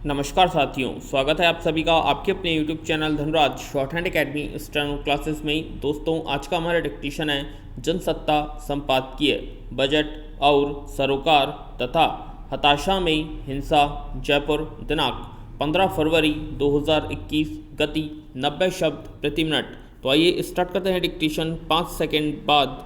नमस्कार साथियों, स्वागत है आप सभी का आपके अपने YouTube channel Dhanraj short hand academy steno classes में। दोस्तों, आज का हमारा डिक्टेशन है जनसत्ता संपादकीय, बजट और सरोकार तथा हताशा में हिंसा, जयपुर, दिनांक 15 फरवरी 2021, गति 90 शब्द प्रति मिनट। तो आइए स्टार्ट करते हैं डिक्टेशन 5 सेकेंड बाद।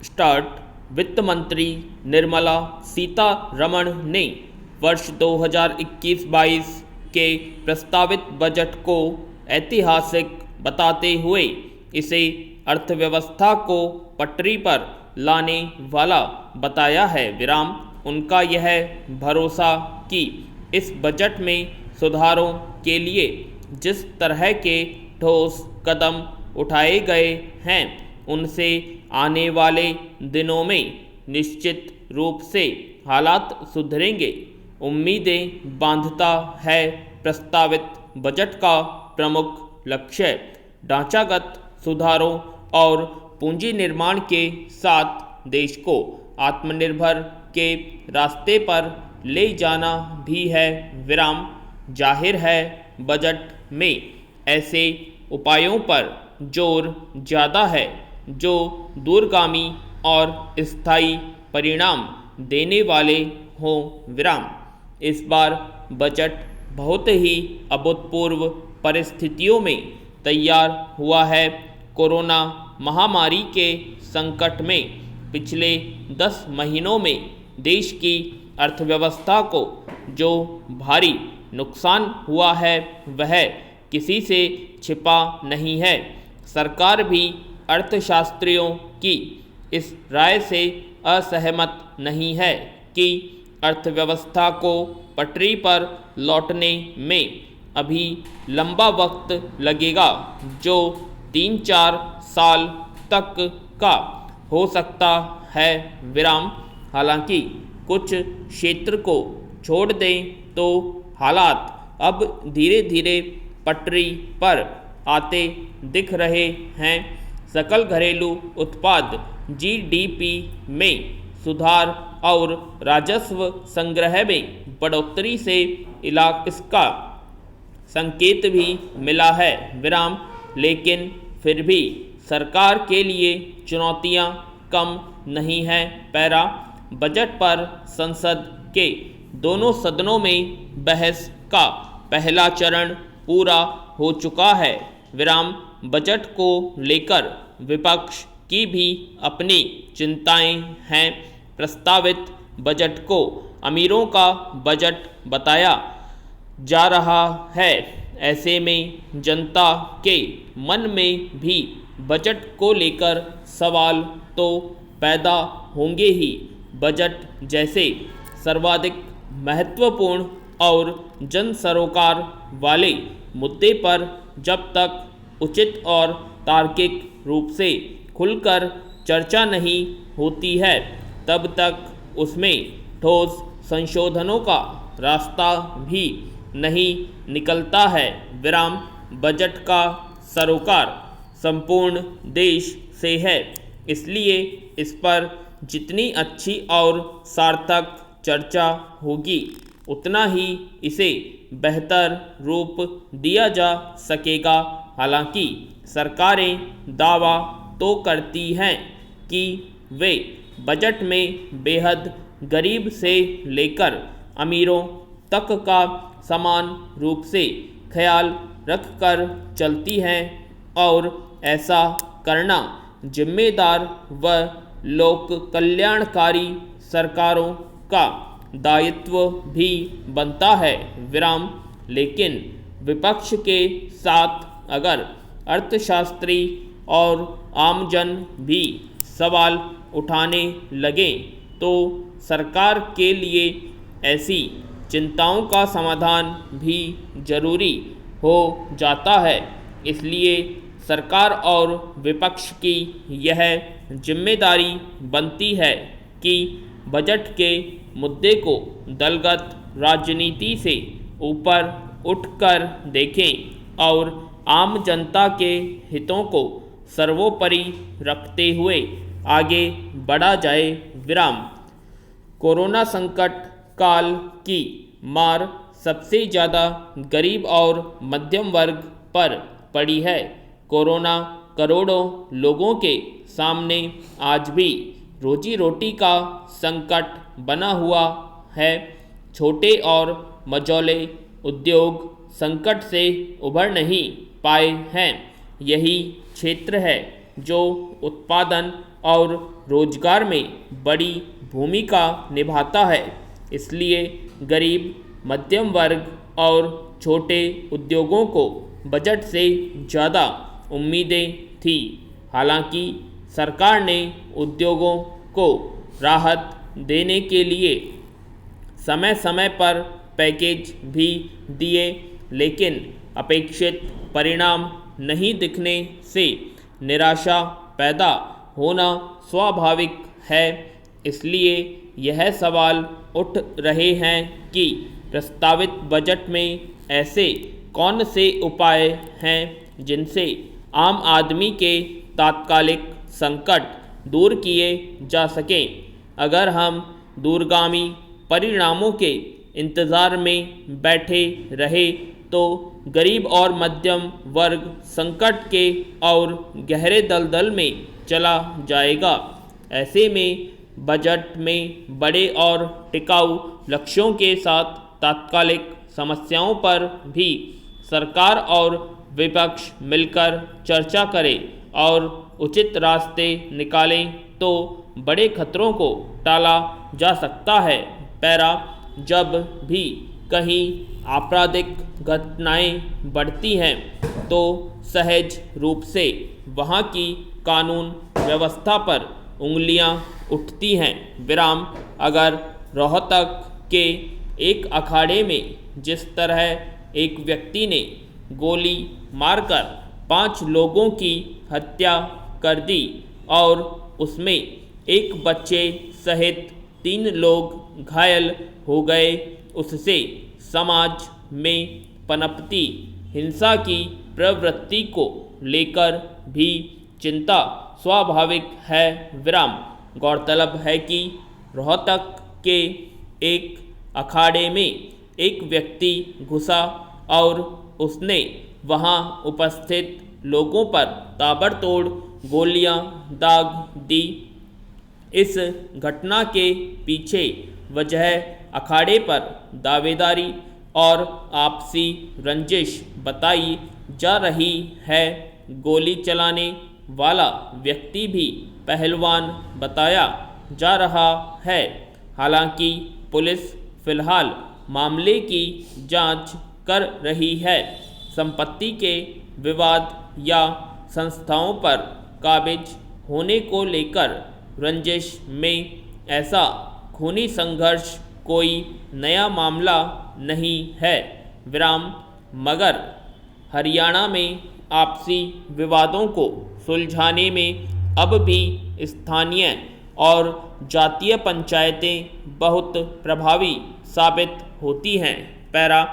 स्टार्ट। वित्त मंत्री निर्मला सीतारमण ने वर्ष 2021-22 के प्रस्तावित बजट को ऐतिहासिक बताते हुए इसे अर्थव्यवस्था को पटरी पर लाने वाला बताया है। उनका यह भरोसा कि इस बजट में सुधारों के लिए जिस तरह के ठोस कदम उठाए गए हैं उनसे आने वाले दिनों में निश्चित रूप से हालात सुधरेंगे। उम्मीदें बांधता है प्रस्तावित बजट का प्रमुख लक्ष्य ढांचागत सुधारों और पूंजी निर्माण के साथ देश को आत्मनिर्भर के रास्ते पर ले जाना भी है। जाहिर है बजट में ऐसे उपायों पर जोर ज़्यादा है जो दूरगामी और स्थायी परिणाम देने वाले हों। इस बार बजट बहुत ही अभूतपूर्व परिस्थितियों में तैयार हुआ है। कोरोना महामारी के संकट में पिछले 10 महीनों में देश की अर्थव्यवस्था को जो भारी नुकसान हुआ है वह किसी से छिपा नहीं है। सरकार भी अर्थशास्त्रियों की इस राय से असहमत नहीं है कि अर्थव्यवस्था को पटरी पर लौटने में अभी लंबा वक्त लगेगा, जो 3-4 साल तक का हो सकता है। हालांकि कुछ क्षेत्र को छोड़ दें तो हालात अब धीरे धीरे पटरी पर आते दिख रहे हैं। सकल घरेलू उत्पाद GDP में सुधार और राजस्व संग्रह में बढ़ोतरी से इसका संकेत भी मिला है। लेकिन फिर भी सरकार के लिए चुनौतियां कम नहीं हैं। बजट पर संसद के दोनों सदनों में बहस का पहला चरण पूरा हो चुका है। बजट को लेकर विपक्ष की भी अपनी चिंताएं हैं। प्रस्तावित बजट को अमीरों का बजट बताया जा रहा है। ऐसे में जनता के मन में भी बजट को लेकर सवाल तो पैदा होंगे ही। बजट जैसे सर्वाधिक महत्वपूर्ण और जन सरोकार वाले मुद्दे पर जब तक उचित और तार्किक रूप से खुलकर चर्चा नहीं होती है तब तक उसमें ठोस संशोधनों का रास्ता भी नहीं निकलता है। बजट का सरोकार संपूर्ण देश से है, इसलिए इस पर जितनी अच्छी और सार्थक चर्चा होगी उतना ही इसे बेहतर रूप दिया जा सकेगा। हालांकि सरकारें दावा तो करती हैं कि वे बजट में बेहद गरीब से लेकर अमीरों तक का समान रूप से ख्याल रखकर चलती हैं और ऐसा करना जिम्मेदार व लोक कल्याणकारी सरकारों का दायित्व भी बनता है। लेकिन विपक्ष के साथ अगर अर्थशास्त्री और आमजन भी सवाल उठाने लगें तो सरकार के लिए ऐसी चिंताओं का समाधान भी जरूरी हो जाता है। इसलिए सरकार और विपक्ष की यह जिम्मेदारी बनती है कि बजट के मुद्दे को दलगत राजनीति से ऊपर उठकर देखें और आम जनता के हितों को सर्वोपरि रखते हुए आगे बढ़ा जाए। विराम। कोरोना संकट काल की मार सबसे ज़्यादा गरीब और मध्यम वर्ग पर पड़ी है। कोरोना करोड़ों लोगों के सामने आज भी रोजी रोटी का संकट बना हुआ है। छोटे और मझोले उद्योग संकट से उभर नहीं पाए हैं। यही क्षेत्र है जो उत्पादन और रोजगार में बड़ी भूमिका निभाता है। इसलिए गरीब, मध्यम वर्ग और छोटे उद्योगों को बजट से ज़्यादा उम्मीदें थी। हालांकि सरकार ने उद्योगों को राहत देने के लिए समय समय पर पैकेज भी दिए, लेकिन अपेक्षित परिणाम नहीं दिखने से निराशा पैदा होना स्वाभाविक है। इसलिए यह सवाल उठ रहे हैं कि प्रस्तावित बजट में ऐसे कौन से उपाय हैं जिनसे आम आदमी के तात्कालिक संकट दूर किए जा सकें। अगर हम दूरगामी परिणामों के इंतज़ार में बैठे रहे तो गरीब और मध्यम वर्ग संकट के और गहरे दलदल में चला जाएगा। ऐसे में बजट में बड़े और टिकाऊ लक्ष्यों के साथ तात्कालिक समस्याओं पर भी सरकार और विपक्ष मिलकर चर्चा करें और उचित रास्ते निकालें तो बड़े खतरों को टाला जा सकता है। पैरा। जब भी कहीं आपराधिक घटनाएं बढ़ती हैं तो सहज रूप से वहाँ की कानून व्यवस्था पर उंगलियां उठती हैं। विराम। अगर रोहतक के एक अखाड़े में जिस तरह एक व्यक्ति ने गोली मारकर 5 लोगों की हत्या कर दी और उसमें एक बच्चे सहित 3 लोग घायल हो गए, उससे समाज में पनपती हिंसा की प्रवृत्ति को लेकर भी चिंता स्वाभाविक है। विराम। गौरतलब है कि रोहतक के एक अखाड़े में एक व्यक्ति घुसा और उसने वहां उपस्थित लोगों पर ताबड़तोड़ गोलियां दाग दी। इस घटना के पीछे वजह अखाड़े पर दावेदारी और आपसी रंजिश बताई जा रही है। गोली चलाने वाला व्यक्ति भी पहलवान बताया जा रहा है। हालांकि पुलिस फिलहाल मामले की जांच कर रही है। संपत्ति के विवाद या संस्थाओं पर काबिज होने को लेकर रंजिश में ऐसा खूनी संघर्ष कोई नया मामला नहीं है। विराम। मगर हरियाणा में आपसी विवादों को सुलझाने में अब भी स्थानीय और जातीय पंचायतें बहुत प्रभावी साबित होती हैं। पैरा।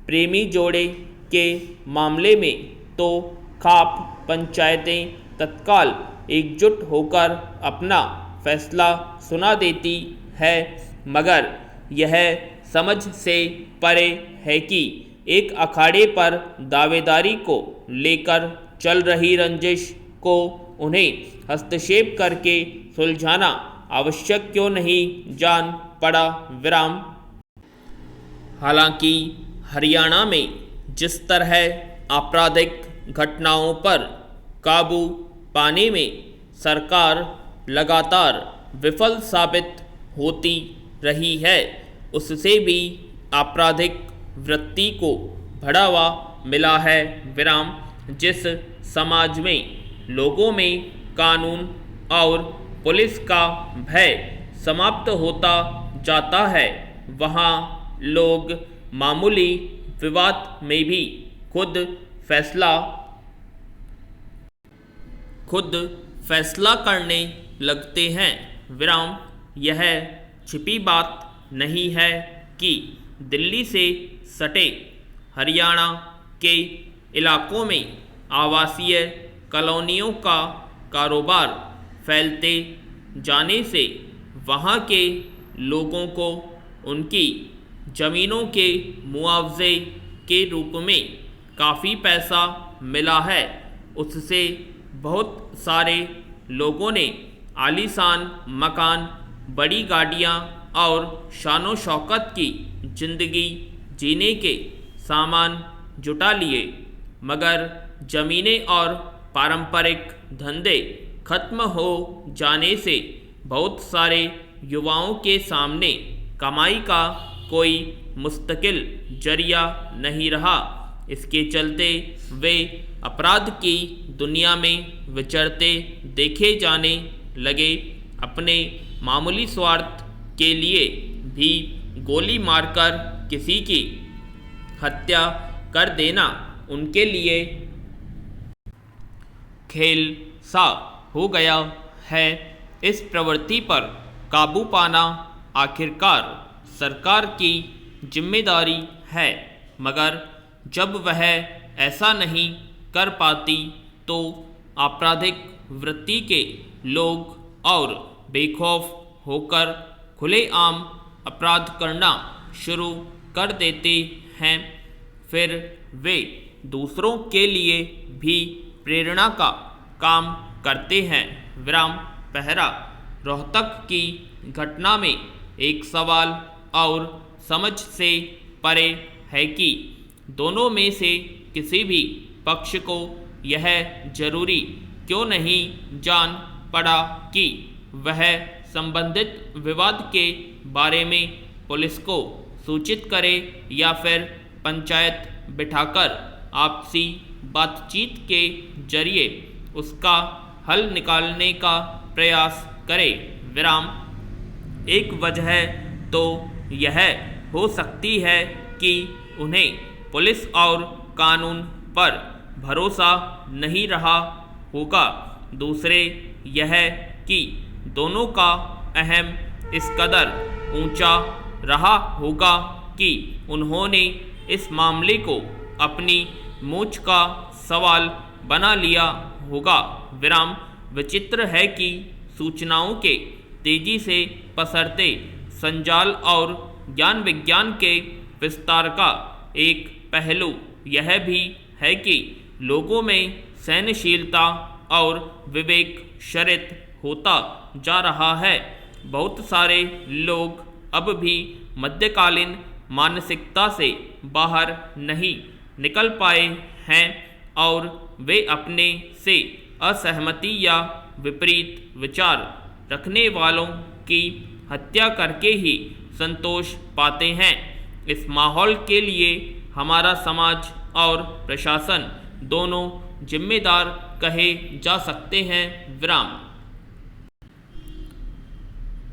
प्रेमी जोड़े के मामले में तो खाप पंचायतें तत्काल एकजुट होकर अपना फैसला सुना देती है, मगर यह समझ से परे है कि एक अखाड़े पर दावेदारी को लेकर चल रही रंजिश को उन्हें हस्तक्षेप करके सुलझाना आवश्यक क्यों नहीं जान पड़ा। विराम। हालांकि हरियाणा में जिस तरह आपराधिक घटनाओं पर काबू पाने में सरकार लगातार विफल साबित होती रही है, उससे भी आपराधिक वृत्ति को बढ़ावा मिला है। विराम। जिस समाज में लोगों में कानून और पुलिस का भय समाप्त होता जाता है, वहाँ लोग मामूली विवाद में भी खुद फैसला करने लगते हैं। विराम। यह छिपी बात नहीं है कि दिल्ली से सटे हरियाणा के इलाकों में आवासीय कॉलोनियों का कारोबार फैलते जाने से वहाँ के लोगों को उनकी ज़मीनों के मुआवजे के रूप में काफ़ी पैसा मिला है। उससे बहुत सारे लोगों ने आलीशान मकान, बड़ी गाड़ियाँ और शानो शौकत की ज़िंदगी जीने के सामान जुटा लिए, मगर ज़मीनें और पारंपरिक धंधे खत्म हो जाने से बहुत सारे युवाओं के सामने कमाई का कोई मुस्तकिल जरिया नहीं रहा। इसके चलते वे अपराध की दुनिया में विचरते देखे जाने लगे। अपने मामूली स्वार्थ के लिए भी गोली मारकर किसी की हत्या कर देना उनके लिए खेल सा हो गया है। इस प्रवृत्ति पर काबू पाना आखिरकार सरकार की जिम्मेदारी है, मगर जब वह ऐसा नहीं कर पाती तो आपराधिक वृत्ति के लोग और बेखौफ होकर खुलेआम अपराध करना शुरू कर देते हैं। फिर वे दूसरों के लिए भी प्रेरणा का काम करते हैं। विराम पहरा। रोहतक की घटना में एक सवाल और समझ से परे है कि दोनों में से किसी भी पक्ष को यह जरूरी क्यों नहीं जान पड़ा कि वह संबंधित विवाद के बारे में पुलिस को सूचित करे या फिर पंचायत बिठाकर आपसी बातचीत के जरिए उसका हल निकालने का प्रयास करे। विराम। एक वजह तो यह हो सकती है कि उन्हें पुलिस और कानून पर भरोसा नहीं रहा होगा। दूसरे यह कि दोनों का अहम इस कदर ऊंचा रहा होगा कि उन्होंने इस मामले को अपनी मूंछ का सवाल बना लिया होगा। विराम। विचित्र है कि सूचनाओं के तेजी से पसरते संजाल और ज्ञान विज्ञान के विस्तार का एक पहलू यह भी है कि लोगों में सहनशीलता और विवेक क्षरित होता जा रहा है। बहुत सारे लोग अब भी मध्यकालीन मानसिकता से बाहर नहीं निकल पाए हैं और वे अपने से असहमति या विपरीत विचार रखने वालों की हत्या करके ही संतोष पाते हैं। इस माहौल के लिए हमारा समाज और प्रशासन दोनों जिम्मेदार कहे जा सकते हैं। विराम।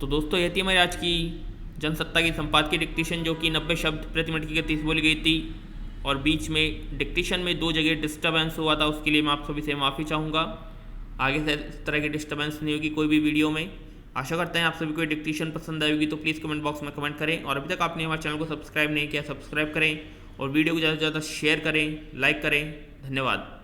तो दोस्तों, यह थी हमारी आज की जनसत्ता की संपादकीय डिक्टेशन, जो कि 90 शब्द प्रति मिनट की गति से बोली गई थी और बीच में डिक्टेशन में 2 जगह डिस्टर्बेंस हुआ था। उसके लिए मैं आप सभी से माफ़ी चाहूँगा। आगे से इस तरह की डिस्टर्बेंस नहीं होगी कोई भी वीडियो में। आशा करते हैं आप सभी को डिक्टेशन पसंद आएगी, तो प्लीज़ कमेंट बॉक्स में कमेंट करें और अभी तक आपने हमारे चैनल को सब्सक्राइब नहीं किया, सब्सक्राइब करें और वीडियो को ज़्यादा से ज़्यादा शेयर करें, लाइक करें। धन्यवाद।